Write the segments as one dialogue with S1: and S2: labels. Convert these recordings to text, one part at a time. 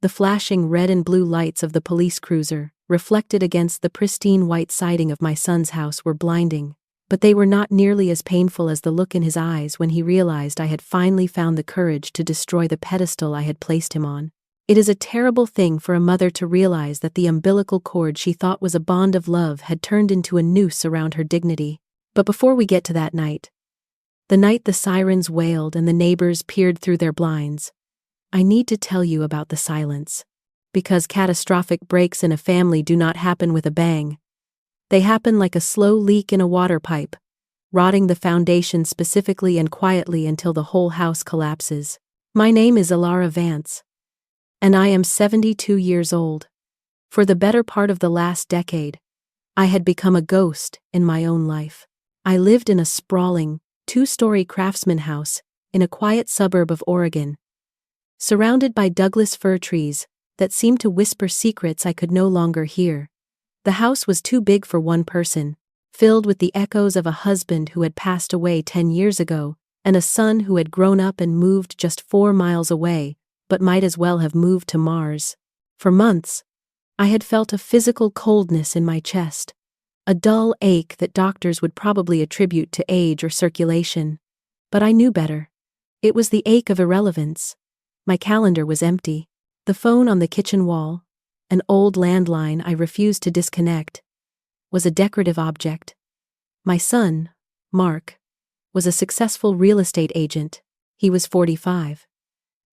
S1: The flashing red and blue lights of the police cruiser, reflected against the pristine white siding of my son's house, were blinding, but they were not nearly as painful as the look in his eyes when he realized I had finally found the courage to destroy the pedestal I had placed him on. It is a terrible thing for a mother to realize that the umbilical cord she thought was a bond of love had turned into a noose around her dignity. But before we get to that night, the night the sirens wailed and the neighbors peered through their blinds, I need to tell you about the silence. Because catastrophic breaks in a family do not happen with a bang. They happen like a slow leak in a water pipe, rotting the foundation specifically and quietly until the whole house collapses. My name is Alara Vance, and I am 72 years old. For the better part of the last decade, I had become a ghost in my own life. I lived in a sprawling, 2-story craftsman house in a quiet suburb of Oregon, surrounded by Douglas fir trees that seemed to whisper secrets I could no longer hear. The house was too big for one person, filled with the echoes of a husband who had passed away 10 years ago, and a son who had grown up and moved just 4 miles away, but might as well have moved to Mars. For months, I had felt a physical coldness in my chest, a dull ache that doctors would probably attribute to age or circulation. But I knew better. It was the ache of irrelevance. My calendar was empty. The phone on the kitchen wall, an old landline I refused to disconnect, was a decorative object. My son, Mark, was a successful real estate agent. He was 45.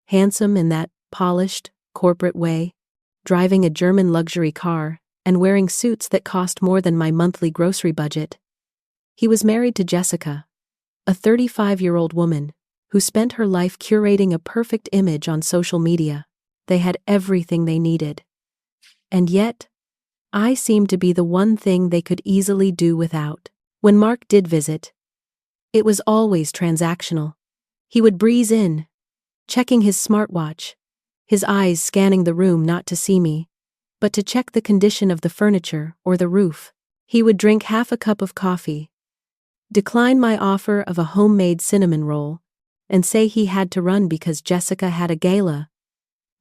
S1: Handsome in that polished, corporate way, driving a German luxury car, and wearing suits that cost more than my monthly grocery budget. He was married to Jessica, a 35-year-old woman, who spent her life curating a perfect image on social media. They had everything they needed. And yet, I seemed to be the one thing they could easily do without. When Mark did visit, it was always transactional. He would breeze in, checking his smartwatch, his eyes scanning the room not to see me, but to check the condition of the furniture or the roof. He would drink half a cup of coffee, decline my offer of a homemade cinnamon roll, and say he had to run because Jessica had a gala,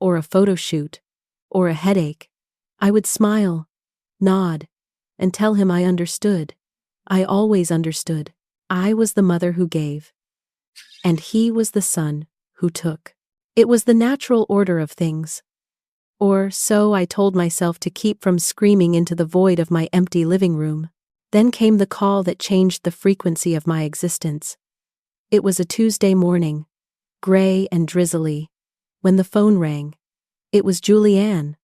S1: or a photo shoot, or a headache. I would smile, nod, and tell him I understood. I always understood. I was the mother who gave, and he was the son who took. It was the natural order of things. Or so I told myself to keep from screaming into the void of my empty living room. Then came the call that changed the frequency of my existence. It was a Tuesday morning, gray and drizzly, when the phone rang. It was Julianne,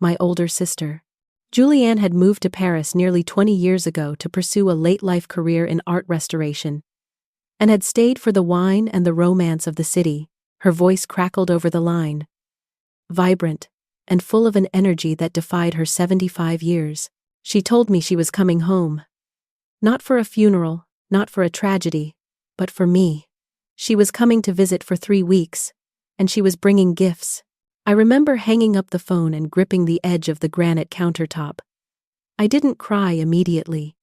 S1: my older sister. Julianne had moved to Paris nearly 20 years ago to pursue a late-life career in art restoration, and had stayed for the wine and the romance of the city. Her voice crackled over the line, vibrant and full of an energy that defied her 75 years. She told me she was coming home. Not for a funeral, not for a tragedy, but for me. She was coming to visit for 3 weeks, and she was bringing gifts. I remember hanging up the phone and gripping the edge of the granite countertop. I didn't cry immediately.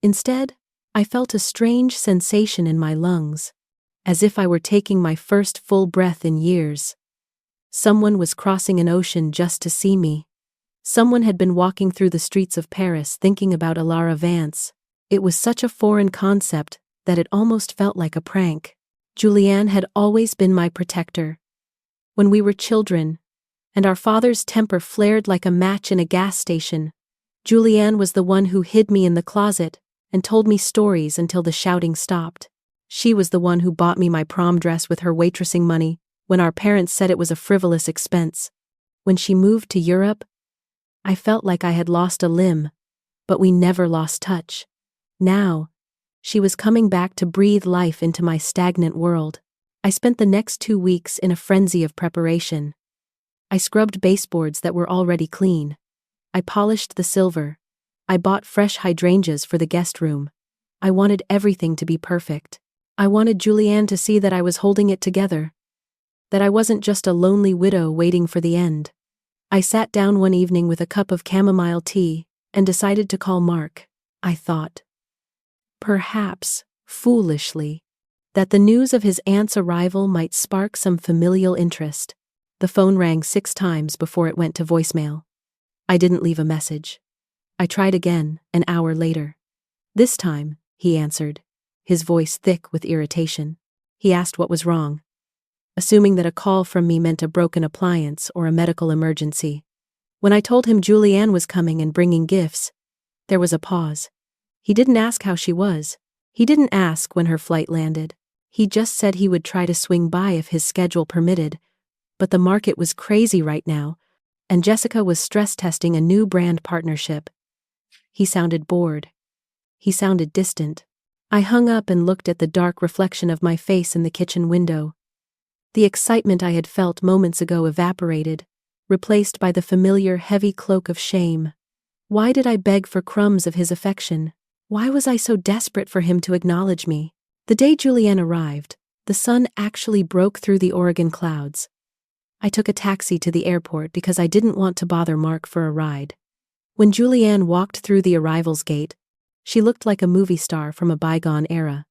S1: Instead, I felt a strange sensation in my lungs, as if I were taking my first full breath in years. Someone was crossing an ocean just to see me. Someone had been walking through the streets of Paris thinking about Alara Vance. It was such a foreign concept that it almost felt like a prank. Julianne had always been my protector. When we were children, and our father's temper flared like a match in a gas station, Julianne was the one who hid me in the closet and told me stories until the shouting stopped. She was the one who bought me my prom dress with her waitressing money when our parents said it was a frivolous expense. When she moved to Europe, I felt like I had lost a limb, but we never lost touch. Now, she was coming back to breathe life into my stagnant world. I spent the next 2 weeks in a frenzy of preparation. I scrubbed baseboards that were already clean. I polished the silver. I bought fresh hydrangeas for the guest room. I wanted everything to be perfect. I wanted Julianne to see that I was holding it together, that I wasn't just a lonely widow waiting for the end. I sat down one evening with a cup of chamomile tea and decided to call Mark. I thought, perhaps, foolishly, that the news of his aunt's arrival might spark some familial interest. The phone rang 6 times before it went to voicemail. I didn't leave a message. I tried again, an hour later. This time, he answered, his voice thick with irritation. He asked what was wrong, assuming that a call from me meant a broken appliance or a medical emergency. When I told him Julianne was coming and bringing gifts, there was a pause. He didn't ask how she was. He didn't ask when her flight landed. He just said he would try to swing by if his schedule permitted, but the market was crazy right now, and Jessica was stress testing a new brand partnership. He sounded bored. He sounded distant. I hung up and looked at the dark reflection of my face in the kitchen window. The excitement I had felt moments ago evaporated, replaced by the familiar heavy cloak of shame. Why did I beg for crumbs of his affection? Why was I so desperate for him to acknowledge me? The day Julianne arrived, the sun actually broke through the Oregon clouds. I took a taxi to the airport because I didn't want to bother Mark for a ride. When Julianne walked through the arrivals gate, she looked like a movie star from a bygone era.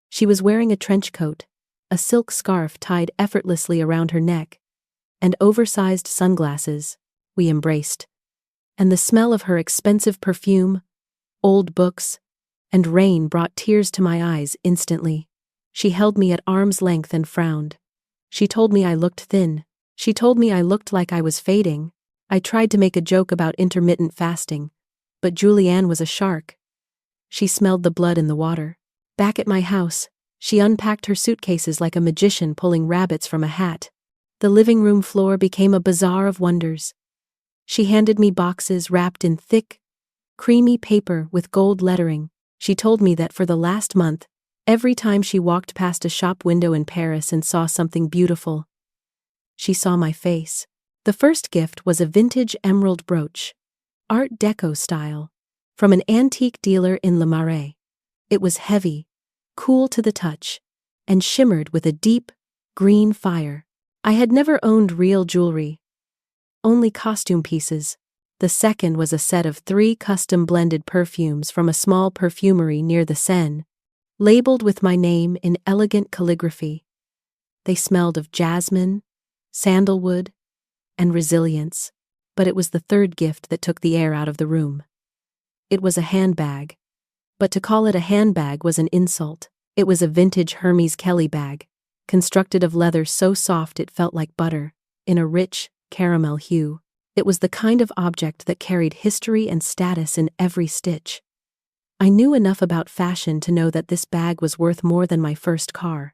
S1: She was wearing a trench coat, a silk scarf tied effortlessly around her neck, and oversized sunglasses. We embraced. And the smell of her expensive perfume, old books, and rain brought tears to my eyes instantly. She held me at arm's length and frowned. She told me I looked thin. She told me I looked like I was fading. I tried to make a joke about intermittent fasting, but Julianne was a shark. She smelled the blood in the water. Back at my house, she unpacked her suitcases like a magician pulling rabbits from a hat. The living room floor became a bazaar of wonders. She handed me boxes wrapped in thick, creamy paper with gold lettering. She told me that for the last month, every time she walked past a shop window in Paris and saw something beautiful, she saw my face. The first gift was a vintage emerald brooch, Art Deco style, from an antique dealer in Le Marais. It was heavy, cool to the touch, and shimmered with a deep, green fire. I had never owned real jewelry, only costume pieces. The second was a set of 3 custom-blended perfumes from a small perfumery near the Seine, labeled with my name in elegant calligraphy. They smelled of jasmine, sandalwood, and resilience, but it was the third gift that took the air out of the room. It was a handbag, but to call it a handbag was an insult. It was a vintage Hermes Kelly bag, constructed of leather so soft it felt like butter, in a rich, caramel hue. It was the kind of object that carried history and status in every stitch. I knew enough about fashion to know that this bag was worth more than my first car.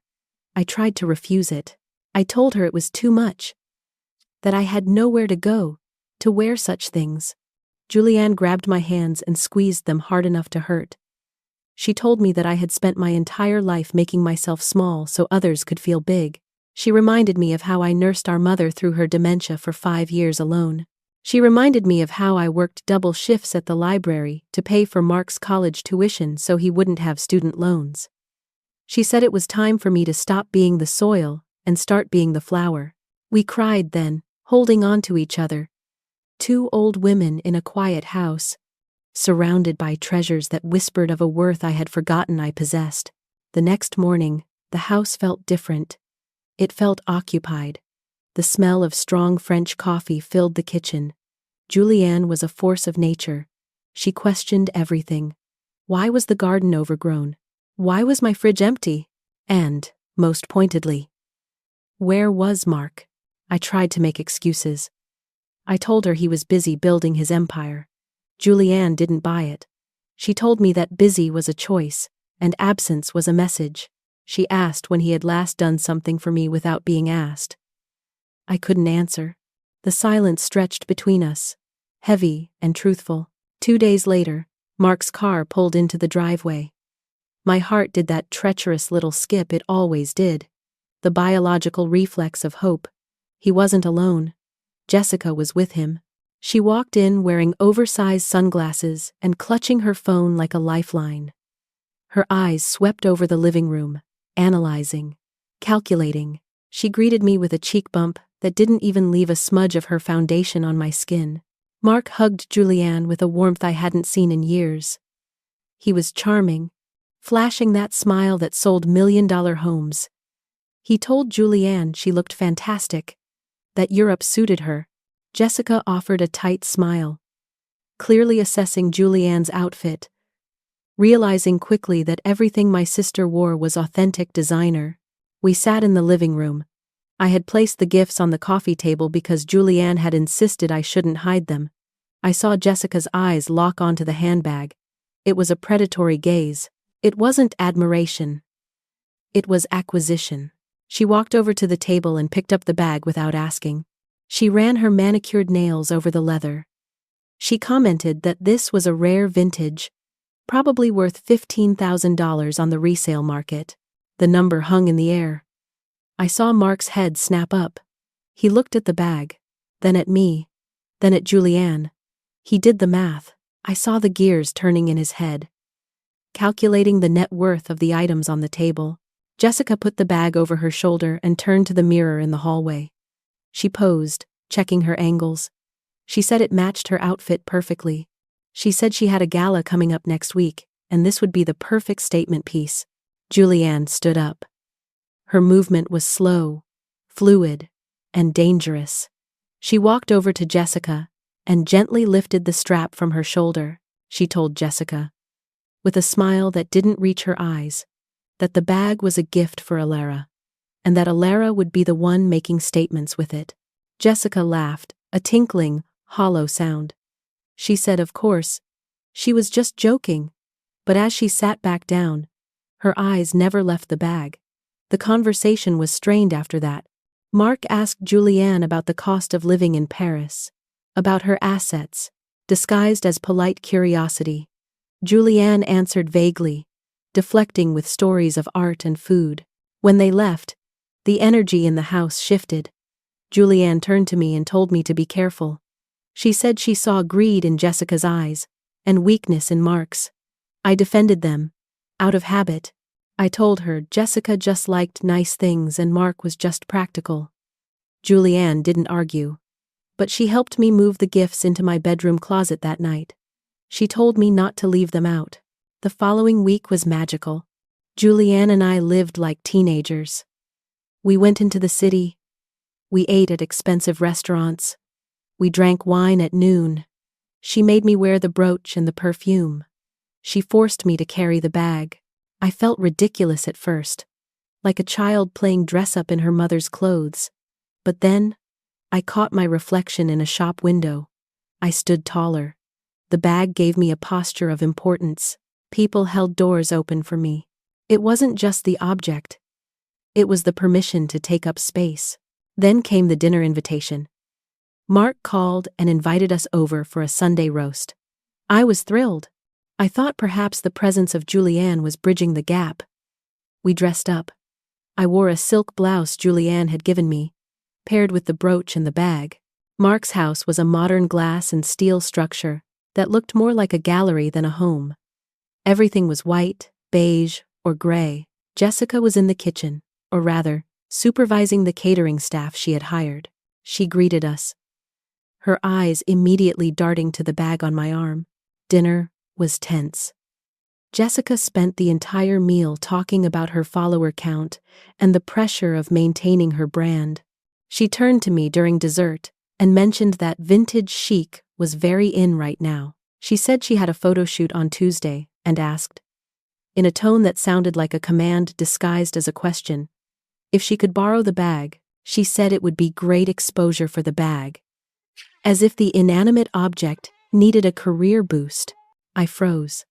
S1: I tried to refuse it. I told her it was too much, that I had nowhere to go to wear such things. Julianne grabbed my hands and squeezed them hard enough to hurt. She told me that I had spent my entire life making myself small so others could feel big. She reminded me of how I nursed our mother through her dementia for 5 years alone. She reminded me of how I worked double shifts at the library to pay for Mark's college tuition so he wouldn't have student loans. She said it was time for me to stop being the soil and start being the flower. We cried then, holding on to each other. 2 old women in a quiet house, surrounded by treasures that whispered of a worth I had forgotten I possessed. The next morning, the house felt different. It felt occupied. The smell of strong French coffee filled the kitchen. Julianne was a force of nature. She questioned everything. Why was the garden overgrown? Why was my fridge empty? And, most pointedly, where was Mark? I tried to make excuses. I told her he was busy building his empire. Julianne didn't buy it. She told me that busy was a choice, and absence was a message. She asked when he had last done something for me without being asked. I couldn't answer. The silence stretched between us, heavy and truthful. 2 days later, Mark's car pulled into the driveway. My heart did that treacherous little skip it always did. The biological reflex of hope. He wasn't alone. Jessica was with him. She walked in wearing oversized sunglasses and clutching her phone like a lifeline. Her eyes swept over the living room, analyzing, calculating. She greeted me with a cheek bump that didn't even leave a smudge of her foundation on my skin. Mark hugged Julianne with a warmth I hadn't seen in years. He was charming, flashing that smile that sold million-dollar homes. He told Julianne she looked fantastic, that Europe suited her. Jessica offered a tight smile, clearly assessing Julianne's outfit. Realizing quickly that everything my sister wore was authentic designer, we sat in the living room. I had placed the gifts on the coffee table because Julianne had insisted I shouldn't hide them. I saw Jessica's eyes lock onto the handbag. It was a predatory gaze. It wasn't admiration. It was acquisition. She walked over to the table and picked up the bag without asking. She ran her manicured nails over the leather. She commented that this was a rare vintage, probably worth $15,000 on the resale market. The number hung in the air. I saw Mark's head snap up. He looked at the bag, then at me, then at Julianne. He did the math. I saw the gears turning in his head, calculating the net worth of the items on the table. Jessica put the bag over her shoulder and turned to the mirror in the hallway. She posed, checking her angles. She said it matched her outfit perfectly. She said she had a gala coming up next week, and this would be the perfect statement piece. Julianne stood up. Her movement was slow, fluid, and dangerous. She walked over to Jessica and gently lifted the strap from her shoulder. She told Jessica, with a smile that didn't reach her eyes, that the bag was a gift for Alara, and that Alara would be the one making statements with it. Jessica laughed, a tinkling, hollow sound. She said of course, she was just joking, but as she sat back down, her eyes never left the bag. The conversation was strained after that. Mark asked Julianne about the cost of living in Paris, about her assets, disguised as polite curiosity. Julianne answered vaguely, deflecting with stories of art and food. When they left, the energy in the house shifted. Julianne turned to me and told me to be careful. She said she saw greed in Jessica's eyes, and weakness in Mark's. I defended them, out of habit. I told her Jessica just liked nice things and Mark was just practical. Julianne didn't argue, but she helped me move the gifts into my bedroom closet that night. She told me not to leave them out. The following week was magical. Julianne and I lived like teenagers. We went into the city. We ate at expensive restaurants. We drank wine at noon. She made me wear the brooch and the perfume. She forced me to carry the bag. I felt ridiculous at first, like a child playing dress-up in her mother's clothes. But then, I caught my reflection in a shop window. I stood taller. The bag gave me a posture of importance. People held doors open for me. It wasn't just the object. It was the permission to take up space. Then came the dinner invitation. Mark called and invited us over for a Sunday roast. I was thrilled. I thought perhaps the presence of Julianne was bridging the gap. We dressed up. I wore a silk blouse Julianne had given me, paired with the brooch and the bag. Mark's house was a modern glass and steel structure that looked more like a gallery than a home. Everything was white, beige, or gray. Jessica was in the kitchen, or rather, supervising the catering staff she had hired. She greeted us, her eyes immediately darting to the bag on my arm. Dinner was tense. Jessica spent the entire meal talking about her follower count and the pressure of maintaining her brand. She turned to me during dessert and mentioned that vintage chic was very in right now. She said she had a photo shoot on Tuesday and asked, in a tone that sounded like a command disguised as a question, if she could borrow the bag. She said it would be great exposure for the bag, as if the inanimate object needed a career boost. I froze.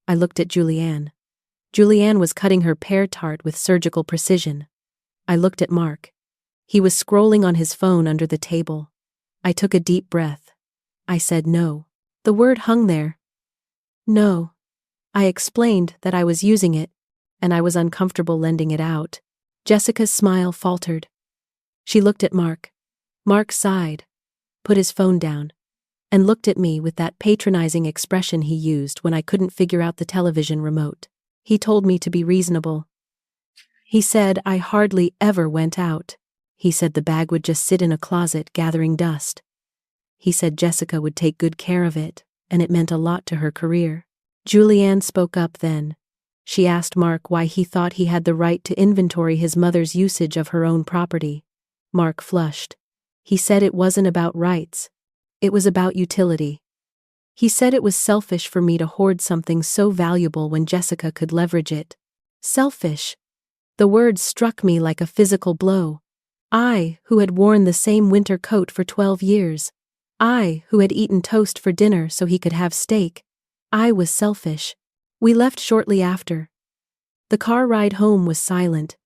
S1: I looked at Julianne. Julianne was cutting her pear tart with surgical precision. I looked at Mark. He was scrolling on his phone under the table. I took a deep breath. I said no. The word hung there. No. I explained that I was using it, and I was uncomfortable lending it out. Jessica's smile faltered. She looked at Mark. Mark sighed, put his phone down, and looked at me with that patronizing expression he used when I couldn't figure out the television remote. He told me to be reasonable. He said I hardly ever went out. He said the bag would just sit in a closet gathering dust. He said Jessica would take good care of it, and it meant a lot to her career. Julianne spoke up then. She asked Mark why he thought he had the right to inventory his mother's usage of her own property. Mark flushed. He said it wasn't about rights. It was about utility. He said it was selfish for me to hoard something so valuable when Jessica could leverage it. Selfish. The word struck me like a physical blow. I, who had worn the same winter coat for 12 years. I, who had eaten toast for dinner so he could have steak. I was selfish. We left shortly after. The car ride home was silent.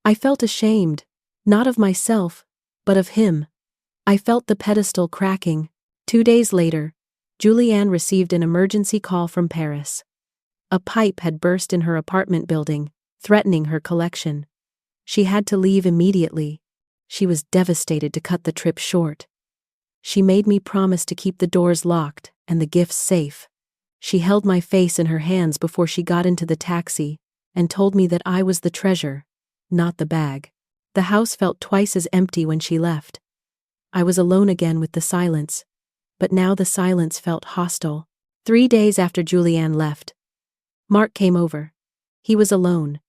S1: I felt ashamed, not of myself, but of him. I felt the pedestal cracking. 2 days later, Julianne received an emergency call from Paris. A pipe had burst in her apartment building, threatening her collection. She had to leave immediately. She was devastated to cut the trip short. She made me promise to keep the doors locked and the gifts safe. She held my face in her hands before she got into the taxi and told me that I was the treasure, not the bag. The house felt twice as empty when she left. I was alone again with the silence, but now the silence felt hostile. 3 days after Julianne left, Mark came over. He was alone.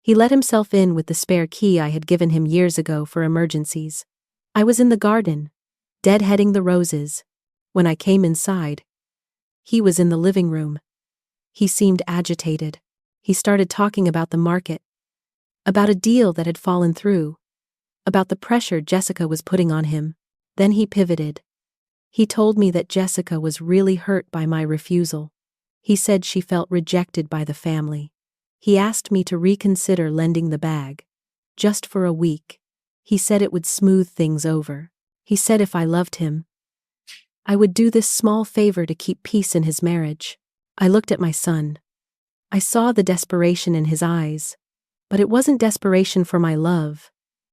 S1: He let himself in with the spare key I had given him years ago for emergencies. I was in the garden, deadheading the roses. When I came inside, he was in the living room. He seemed agitated. He started talking about the market, about a deal that had fallen through, about the pressure Jessica was putting on him. Then he pivoted. He told me that Jessica was really hurt by my refusal. He said she felt rejected by the family. He asked me to reconsider lending the bag. Just for a week. He said it would smooth things over. He said if I loved him, I would do this small favor to keep peace in his marriage. I looked at my son. I saw the desperation in his eyes. But it wasn't desperation for my love.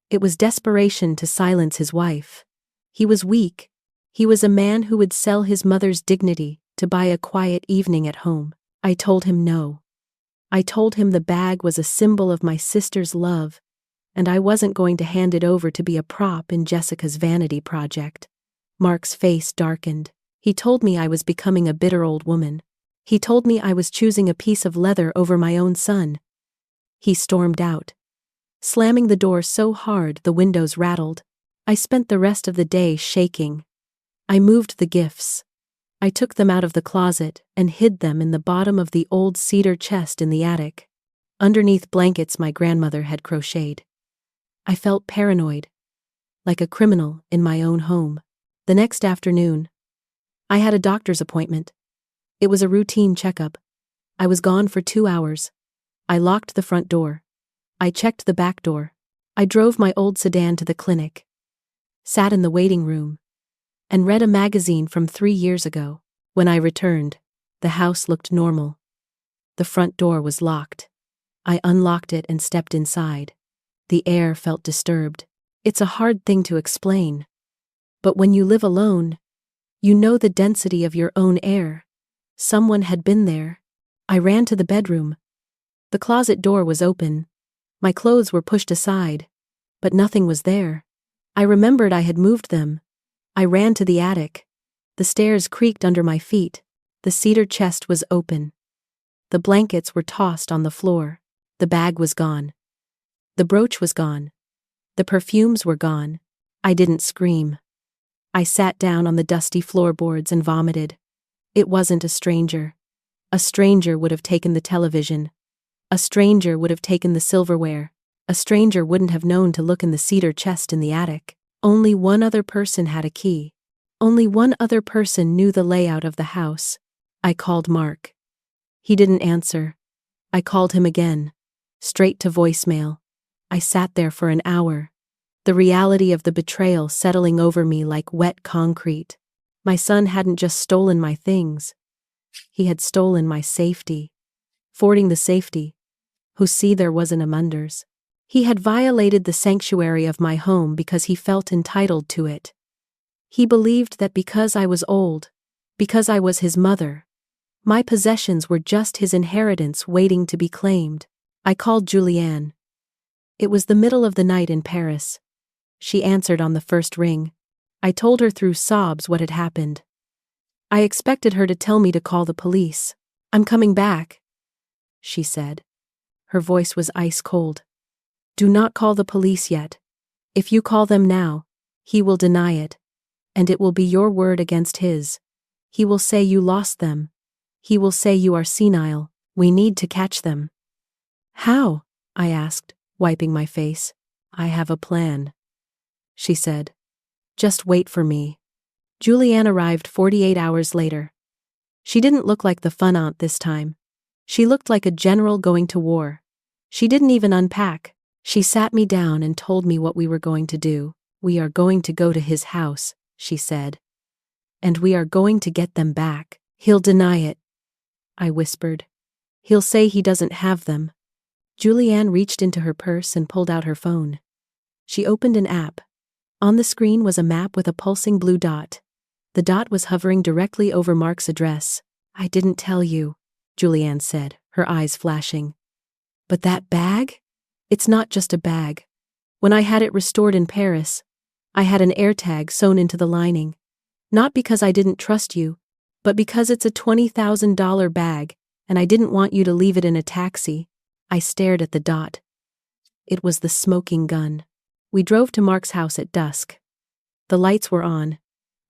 S1: It was desperation to silence his wife. He was weak. He was a man who would sell his mother's dignity to buy a quiet evening at home. I told him no. I told him the bag was a symbol of my sister's love, and I wasn't going to hand it over to be a prop in Jessica's vanity project. Mark's face darkened. He told me I was becoming a bitter old woman. He told me I was choosing a piece of leather over my own son. He stormed out, slamming the door so hard the windows rattled. I spent the rest of the day shaking. I moved the gifts. I took them out of the closet and hid them in the bottom of the old cedar chest in the attic, underneath blankets my grandmother had crocheted. I felt paranoid, like a criminal in my own home. The next afternoon, I had a doctor's appointment. It was a routine checkup. I was gone for 2 hours. I locked the front door. I checked the back door. I drove my old sedan to the clinic, sat in the waiting room, and read a magazine from 3 years ago. When I returned, the house looked normal. The front door was locked. I unlocked it and stepped inside. The air felt disturbed. It's a hard thing to explain. But when you live alone, you know the density of your own air. Someone had been there. I ran to the bedroom. The closet door was open. My clothes were pushed aside, but nothing was there. I remembered I had moved them. I ran to the attic. The stairs creaked under my feet. The cedar chest was open. The blankets were tossed on the floor. The bag was gone. The brooch was gone. The perfumes were gone. I didn't scream. I sat down on the dusty floorboards and vomited. It wasn't a stranger. A stranger would have taken the television. A stranger would have taken the silverware. A stranger wouldn't have known to look in the cedar chest in the attic. Only one other person had a key. Only one other person knew the layout of the house. I called Mark. He didn't answer. I called him again, straight to voicemail. I sat there for an hour, the reality of the betrayal settling over me like wet concrete. My son hadn't just stolen my things. He had stolen my safety. Fording the safety, who see there wasn't a Munders. He had violated the sanctuary of my home because he felt entitled to it. He believed that because I was old, because I was his mother, my possessions were just his inheritance waiting to be claimed. I called Julianne. It was the middle of the night in Paris. She answered on the first ring. I told her through sobs what had happened. I expected her to tell me to call the police. "I'm coming back," she said. Her voice was ice cold. "Do not call the police yet. If you call them now, He will deny it, and it will be your word against his. He will say you lost them. He will say you are senile. We need to catch them." "How?" I asked, wiping my face. "I have a plan," she said. "Just wait for me." Julianne arrived 48 hours later. She didn't look like the fun aunt this time. She looked like a general going to war. She didn't even unpack. She sat me down and told me what we were going to do. "We are going to go to his house," she said. "And we are going to get them back." "He'll deny it," I whispered. "He'll say he doesn't have them." Julianne reached into her purse and pulled out her phone. She opened an app. On the screen was a map with a pulsing blue dot. The dot was hovering directly over Mark's address. "I didn't tell you," Julianne said, her eyes flashing. "But that bag? It's not just a bag. When I had it restored in Paris, I had an AirTag sewn into the lining. Not because I didn't trust you, but because it's a $20,000 bag, and I didn't want you to leave it in a taxi." I stared at the dot. It was the smoking gun. We drove to Mark's house at dusk. The lights were on.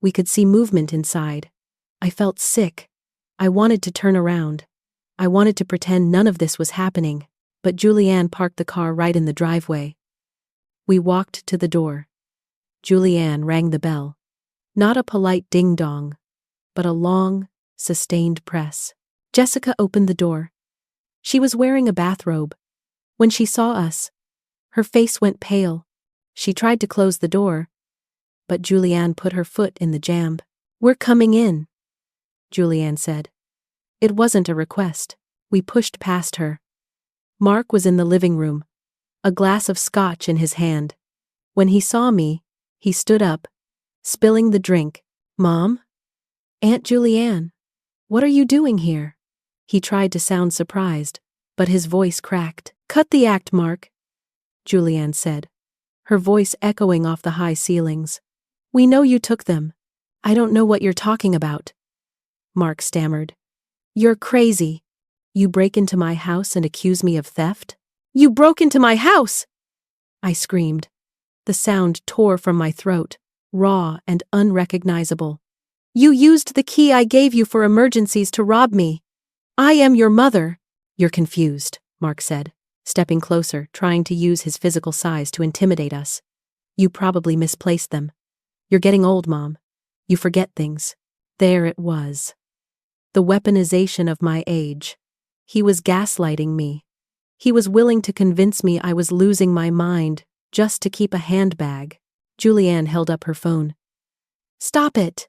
S1: We could see movement inside. I felt sick. I wanted to turn around. I wanted to pretend none of this was happening, but Julianne parked the car right in the driveway. We walked to the door. Julianne rang the bell. Not a polite ding-dong, but a long, sustained press. Jessica opened the door. She was wearing a bathrobe. When she saw us, her face went pale. She tried to close the door, but Julianne put her foot in the jamb. "We're coming in," Julianne said. It wasn't a request. We pushed past her. Mark was in the living room, a glass of scotch in his hand. When he saw me, he stood up, spilling the drink. "Mom? Aunt Julianne, what are you doing here?" He tried to sound surprised, but his voice cracked. "Cut the act, Mark," Julianne said, her voice echoing off the high ceilings. "We know you took them." "I don't know what you're talking about," Mark stammered. "You're crazy. You break into my house and accuse me of theft?" "You broke into my house!" I screamed. The sound tore from my throat, raw and unrecognizable. "You used the key I gave you for emergencies to rob me. I am your mother." "You're confused," Mark said, stepping closer, trying to use his physical size to intimidate us. "You probably misplaced them. You're getting old, Mom. You forget things." There it was. The weaponization of my age. He was gaslighting me. He was willing to convince me I was losing my mind just to keep a handbag. Julianne held up her phone. "Stop it.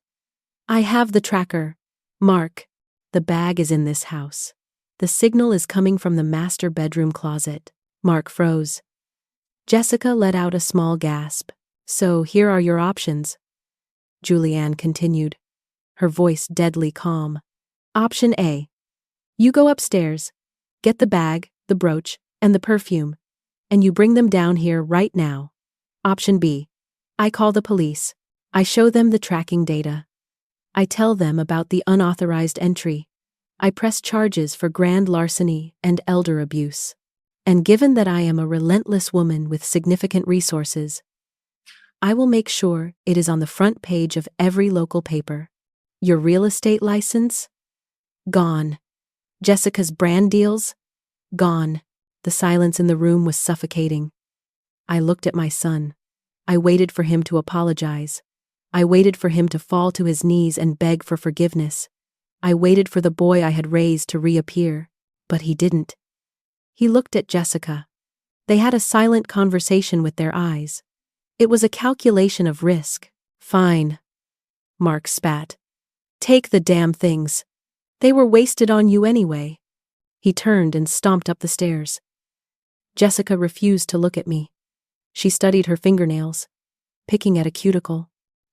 S1: I have the tracker. Mark, the bag is in this house. The signal is coming from the master bedroom closet." Mark froze. Jessica let out a small gasp. "So here are your options," Julianne continued, her voice deadly calm. "Option A. You go upstairs, get the bag, the brooch, and the perfume, and you bring them down here right now. Option B. I call the police. I show them the tracking data. I tell them about the unauthorized entry. I press charges for grand larceny and elder abuse. And given that I am a relentless woman with significant resources, I will make sure it is on the front page of every local paper. Your real estate license? Gone. Jessica's brand deals? Gone." The silence in the room was suffocating. I looked at my son. I waited for him to apologize. I waited for him to fall to his knees and beg for forgiveness. I waited for the boy I had raised to reappear, but he didn't. He looked at Jessica. They had a silent conversation with their eyes. It was a calculation of risk. "Fine," Mark spat. "Take the damn things. They were wasted on you anyway." He turned and stomped up the stairs. Jessica refused to look at me. She studied her fingernails, picking at a cuticle.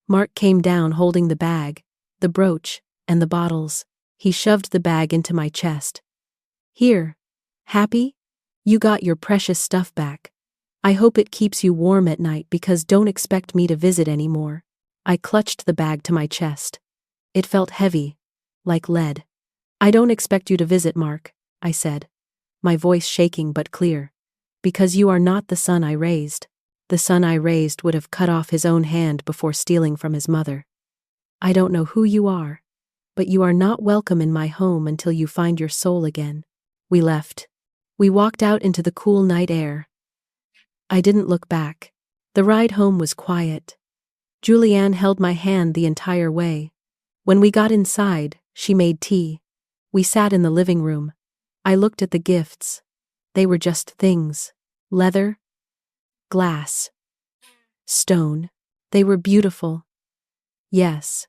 S1: Mark came down holding the bag, the brooch, and the bottles. He shoved the bag into my chest. "Here. Happy? You got your precious stuff back. I hope it keeps you warm at night because don't expect me to visit anymore." I clutched the bag to my chest. It felt heavy, like lead. "I don't expect you to visit, Mark," I said, my voice shaking but clear, "because you are not the son I raised." The son I raised would have cut off his own hand before stealing from his mother. I don't know who you are, but you are not welcome in my home until you find your soul again. We left. We walked out into the cool night air. I didn't look back. The ride home was quiet. Julianne held my hand the entire way. When we got inside, she made tea. We sat in the living room. I looked at the gifts. They were just things. Leather, glass, stone. They were beautiful. Yes,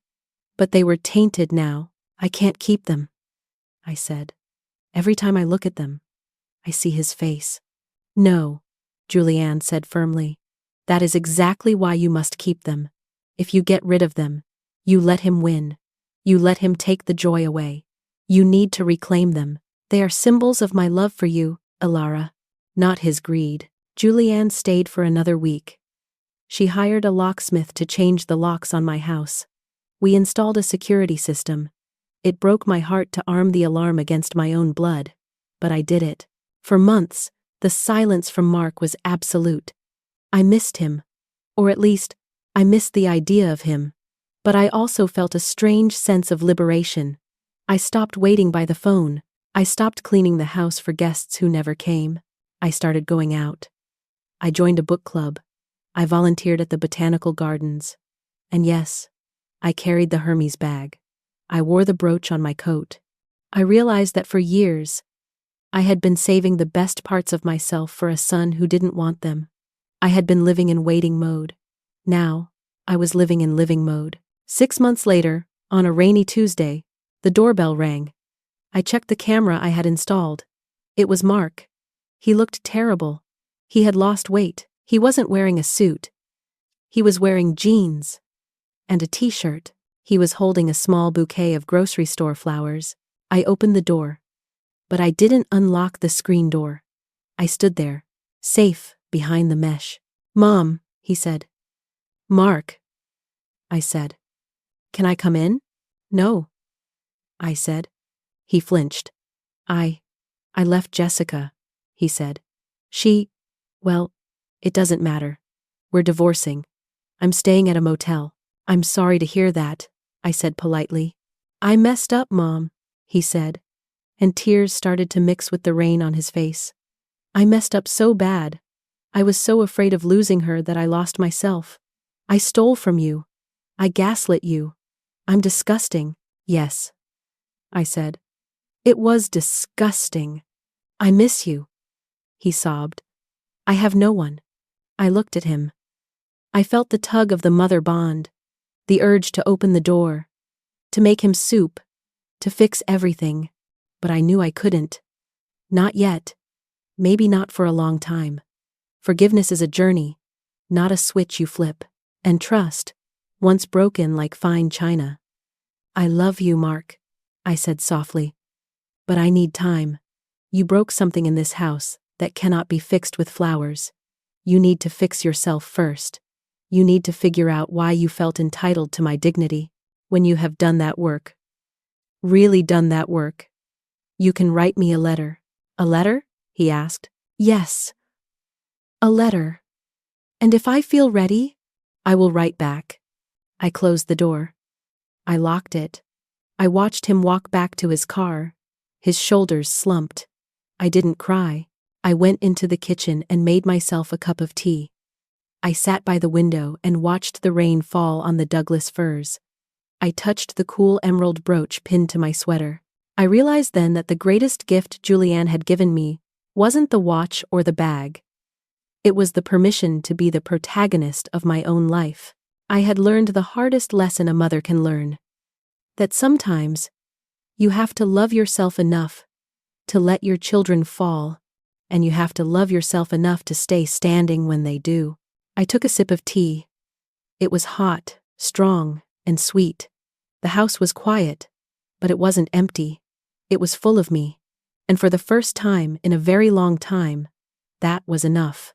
S1: but they were tainted now. I can't keep them, I said. Every time I look at them, I see his face. No, Julianne said firmly. That is exactly why you must keep them. If you get rid of them, you let him win. You let him take the joy away. You need to reclaim them. They are symbols of my love for you, Ilara, not his greed. Julianne stayed for another week. She hired a locksmith to change the locks on my house. We installed a security system. It broke my heart to arm the alarm against my own blood, but I did it. For months, the silence from Mark was absolute. I missed him, or at least, I missed the idea of him, but I also felt a strange sense of liberation. I stopped waiting by the phone. I stopped cleaning the house for guests who never came. I started going out. I joined a book club. I volunteered at the botanical gardens. And yes, I carried the Hermes bag. I wore the brooch on my coat. I realized that for years, I had been saving the best parts of myself for a son who didn't want them. I had been living in waiting mode. Now, I was living in living mode. 6 months later, on a rainy Tuesday, the doorbell rang. I checked the camera I had installed. It was Mark. He looked terrible. He had lost weight. He wasn't wearing a suit. He was wearing jeans and a t-shirt. He was holding a small bouquet of grocery store flowers. I opened the door, but I didn't unlock the screen door. I stood there, safe behind the mesh. "Mom," he said. "Mark," I said. "Can I come in?" "No," I said. He flinched. I left Jessica," he said. Well, it doesn't matter. We're divorcing. I'm staying at a motel." "I'm sorry to hear that," I said politely. "I messed up, Mom," he said, and tears started to mix with the rain on his face. "I messed up so bad. I was so afraid of losing her that I lost myself. I stole from you. I gaslit you. I'm disgusting." "Yes," I said. "It was disgusting. I miss you," he sobbed. "I have no one." I looked at him. I felt the tug of the mother bond, the urge to open the door, to make him soup, to fix everything, but I knew I couldn't. Not yet. Maybe not for a long time. Forgiveness is a journey, not a switch you flip. And trust, once broken like fine china. "I love you, Mark," I said softly. "But I need time. You broke something in this house that cannot be fixed with flowers. You need to fix yourself first. You need to figure out why you felt entitled to my dignity. When you have done that work, really done that work, you can write me a letter." "A letter?" he asked. "Yes, a letter. And if I feel ready, I will write back." I closed the door. I locked it. I watched him walk back to his car. His shoulders slumped. I didn't cry. I went into the kitchen and made myself a cup of tea. I sat by the window and watched the rain fall on the Douglas firs. I touched the cool emerald brooch pinned to my sweater. I realized then that the greatest gift Julianne had given me wasn't the watch or the bag. It was the permission to be the protagonist of my own life. I had learned the hardest lesson a mother can learn. That sometimes, you have to love yourself enough to let your children fall, and you have to love yourself enough to stay standing when they do. I took a sip of tea. It was hot, strong, and sweet. The house was quiet, but it wasn't empty. It was full of me, and for the first time in a very long time, that was enough.